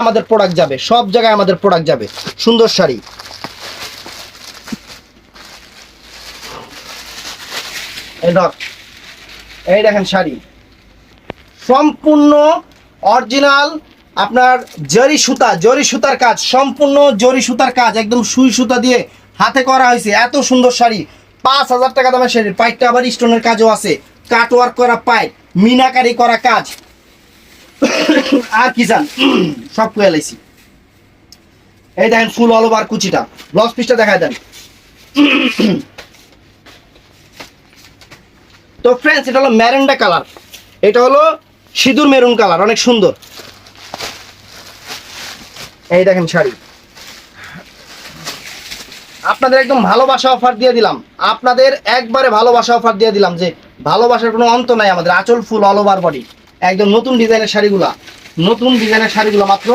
আমাদের প্রোডাক্ট যাবে, সব জায়গায় আমাদের প্রোডাক্ট যাবে। সুন্দর শাড়ি, এই দেখেন শাড়ি সম্পূর্ণ অরিজিনাল আপনার জরি সুতার কাজ, সম্পূর্ণ জরি সুতার কাজ, একদম সুই সুতা দিয়ে হাতে করা হয়েছে। এত সুন্দর শাড়ি, 5,000 টাকা দামের শাড়ি। পাইপটা আবার স্টোনের কাজও আছে, কাটওয়ার্ক করা পাইপ, মিনাকারি করা কাজ। আর কি চান, সব কুয়ালাইছি। এই দেখেন ফুল অল ওভার কুচিটা, ব্লাউজ পিসটা দেখায় দেন। তো ফ্রেন্ডস, এটা হলো ম্যারেন্ডা কালার, এটা হলো সিঁদুর মেরুন কালার, অনেক সুন্দর। এই দেখেন শাড়ি, আপনাদের একদম ভালোবাসা অফার দিয়ে দিলাম, আপনাদের একবারে ভালোবাসা অফার দিয়ে দিলাম, যে ভালোবাসার কোনো অন্ত নাই। আমাদের আঁচল ফুল অল ওভার বডি, একদম নতুন ডিজাইনের শাড়িগুলা, নতুন ডিজাইনের শাড়িগুলো মাত্র